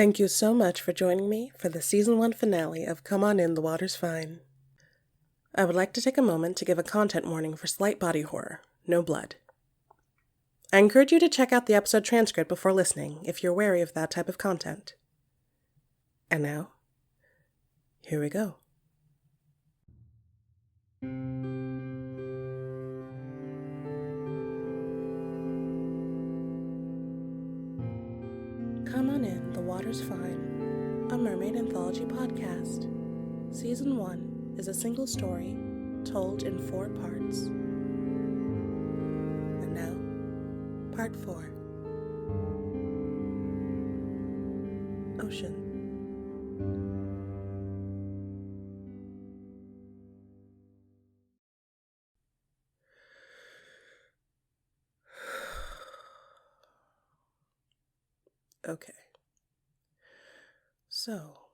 Thank you so much for joining me for the Season 1 finale of Come On In, The Water's Fine. I would like to take a moment to give a content warning for slight body horror, no blood. I encourage you to check out the episode transcript before listening if you're wary of that type of content. And now, here we go. Come On In, The Water's Fine, a mermaid anthology podcast. Season 1 is a single story told in 4 parts. And now, Part 4. Ocean. Okay. So,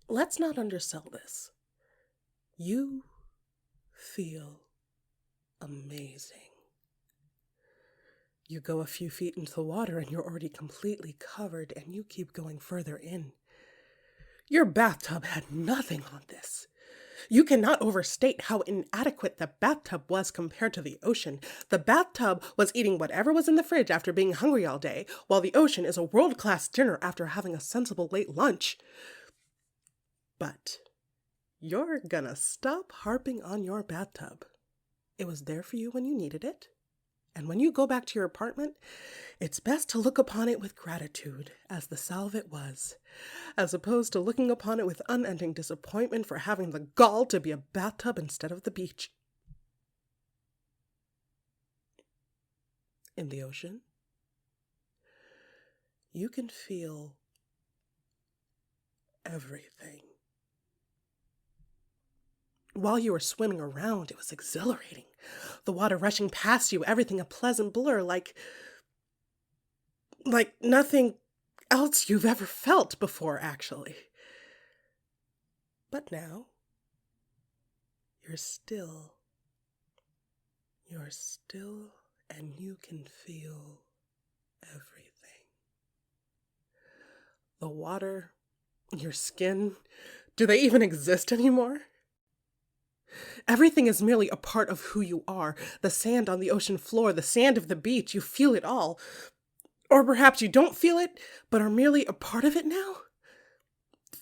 let's not undersell this. You feel amazing. You go a few feet into the water and you're already completely covered, and you keep going further in. Your bathtub had nothing on this. You cannot overstate how inadequate the bathtub was compared to the ocean. The bathtub was eating whatever was in the fridge after being hungry all day, while the ocean is a world-class dinner after having a sensible late lunch. But you're gonna stop harping on your bathtub. It was there for you when you needed it. And when you go back to your apartment, it's best to look upon it with gratitude, as the salve it was, as opposed to looking upon it with unending disappointment for having the gall to be a bathtub instead of the beach. In the ocean, you can feel everything. While you were swimming around, it was exhilarating. The water rushing past you, everything a pleasant blur, like nothing else you've ever felt before, actually. But now, you're still, and you can feel everything. The water, your skin, do they even exist anymore? Everything is merely a part of who you are. The sand on the ocean floor, the sand of the beach, you feel it all. Or perhaps you don't feel it, but are merely a part of it now?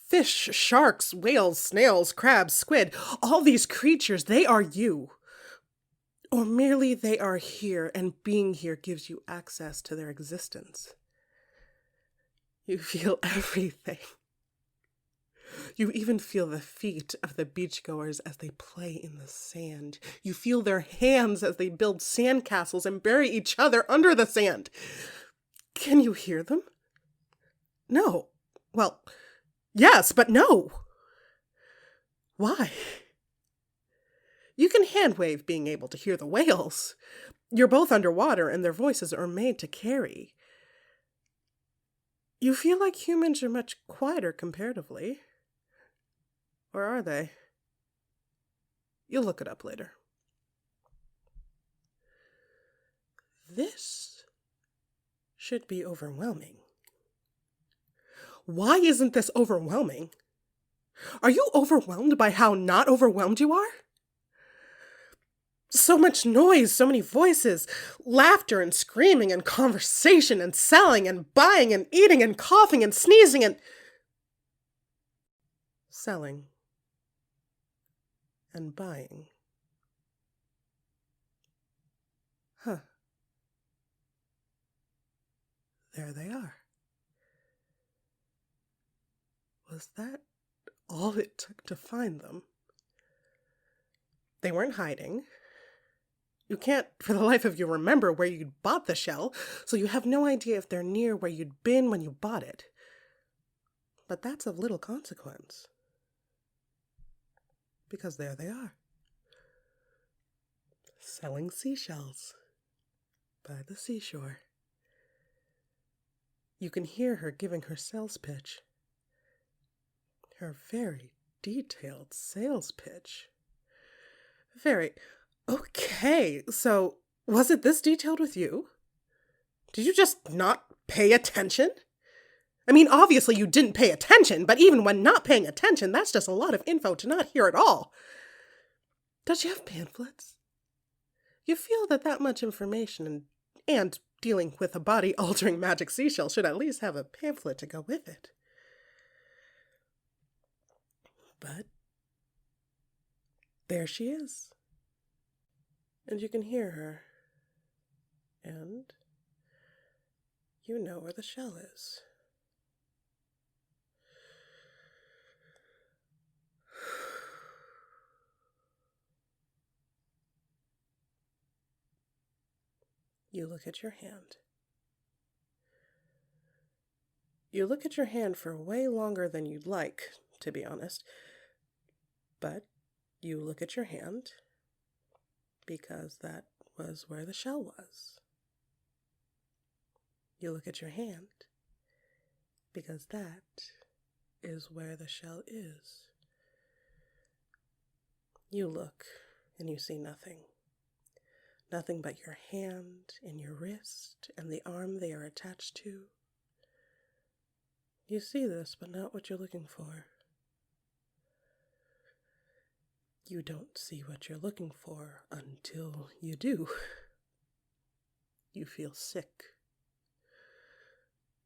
Fish, sharks, whales, snails, crabs, squid, all these creatures, they are you. Or merely they are here, and being here gives you access to their existence. You feel everything. You even feel the feet of the beachgoers as they play in the sand. You feel their hands as they build sandcastles and bury each other under the sand. Can you hear them? No. Well, yes, but no. Why? You can hand wave being able to hear the whales. You're both underwater and their voices are made to carry. You feel like humans are much quieter comparatively. Or are they? You'll look it up later. This should be overwhelming. Why isn't this overwhelming? Are you overwhelmed by how not overwhelmed you are? So much noise, so many voices, laughter and screaming and conversation and selling and buying and eating and coughing and sneezing and selling and buying. Huh. There they are. Was that all it took to find them? They weren't hiding. You can't, for the life of you, remember where you'd bought the shell, so you have no idea if they're near where you'd been when you bought it. But that's of little consequence. Because there they are. Selling seashells by the seashore. You can hear her giving her sales pitch. Her very detailed sales pitch. Very. Okay, so was it this detailed with you? Did you just not pay attention? I mean, obviously you didn't pay attention, but even when not paying attention, that's just a lot of info to not hear at all. Don't you have pamphlets? You feel that much information and dealing with a body-altering magic seashell should at least have a pamphlet to go with it. But there she is. And you can hear her. And you know where the shell is. You look at your hand. You look at your hand for way longer than you'd like, to be honest. But you look at your hand because that was where the shell was. You look at your hand because that is where the shell is. You look and you see nothing. Nothing but your hand and your wrist and the arm they are attached to. You see this, but not what you're looking for. You don't see what you're looking for until you do. You feel sick.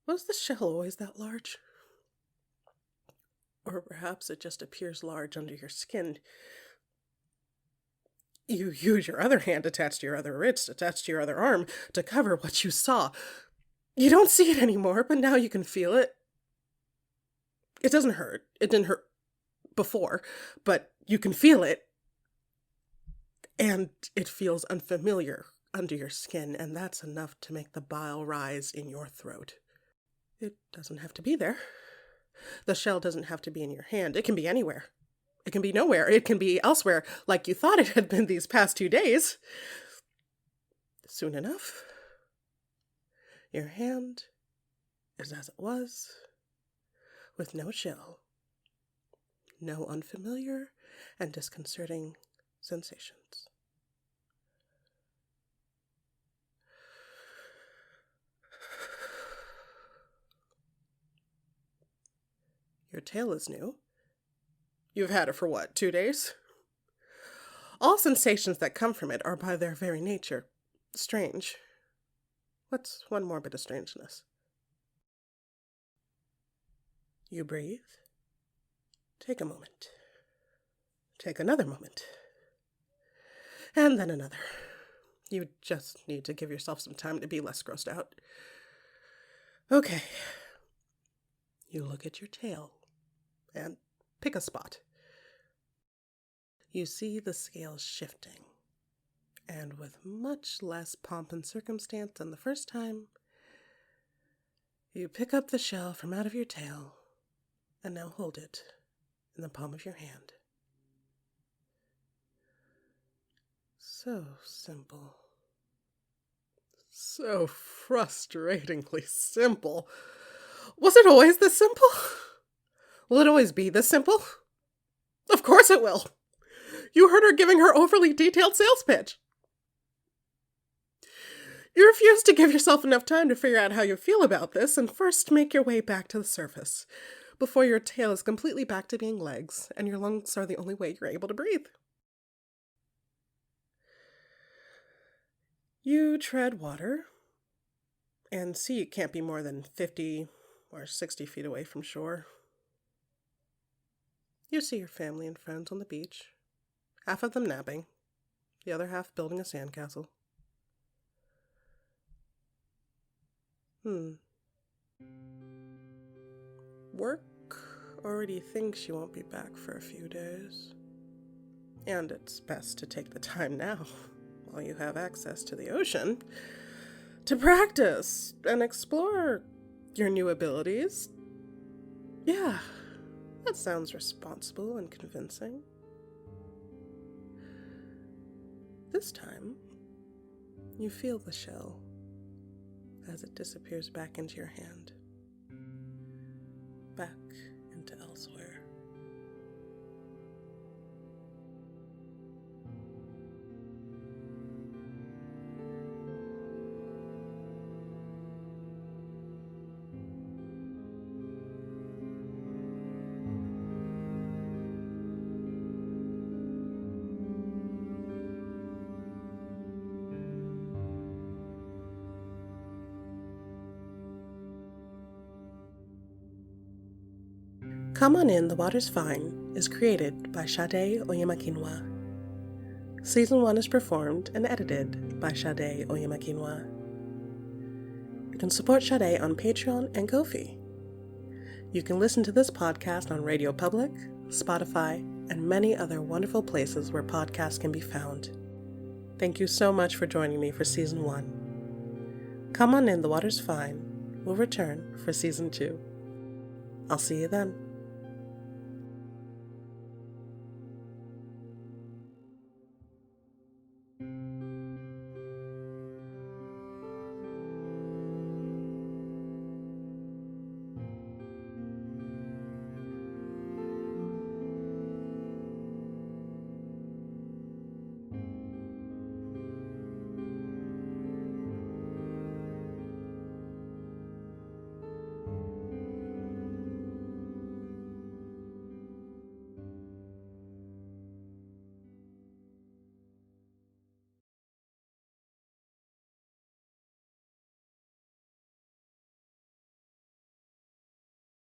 Was the shell always that large? Or perhaps it just appears large under your skin. You use your other hand attached to your other wrist, attached to your other arm, to cover what you saw. You don't see it anymore, but now you can feel it. It doesn't hurt. It didn't hurt before, but you can feel it. And it feels unfamiliar under your skin, and that's enough to make the bile rise in your throat. It doesn't have to be there. The shell doesn't have to be in your hand. It can be anywhere. It can be nowhere. It can be elsewhere, like you thought it had been these past 2 days. Soon enough, your hand is as it was, with no shell, no unfamiliar and disconcerting sensations. Your tail is new. You've had it for what, 2 days? All sensations that come from it are by their very nature strange. What's one more bit of strangeness? You breathe. Take a moment. Take another moment. And then another. You just need to give yourself some time to be less grossed out. Okay. You look at your tail and pick a spot. You see the scales shifting, and with much less pomp and circumstance than the first time, you pick up the shell from out of your tail and now hold it in the palm of your hand. So simple. So frustratingly simple. Was it always this simple? Will it always be this simple? Of course it will. You heard her giving her overly detailed sales pitch. You refuse to give yourself enough time to figure out how you feel about this and first make your way back to the surface before your tail is completely back to being legs and your lungs are the only way you're able to breathe. You tread water and see it can't be more than 50 or 60 feet away from shore. You see your family and friends on the beach, half of them napping, the other half building a sandcastle. Work already thinks you won't be back for a few days. And it's best to take the time now, while you have access to the ocean, to practice and explore your new abilities. Yeah, that sounds responsible and convincing. This time, you feel the shell as it disappears back into your hand, back into elsewhere. Come On In, The Water's Fine is created by Shade Oyemakinwa. Season 1 is performed and edited by Shade Oyemakinwa. You can support Shade on Patreon and Ko-fi. You can listen to this podcast on Radio Public, Spotify, and many other wonderful places where podcasts can be found. Thank you so much for joining me for Season 1. Come On In, The Water's Fine will return for Season 2. I'll see you then.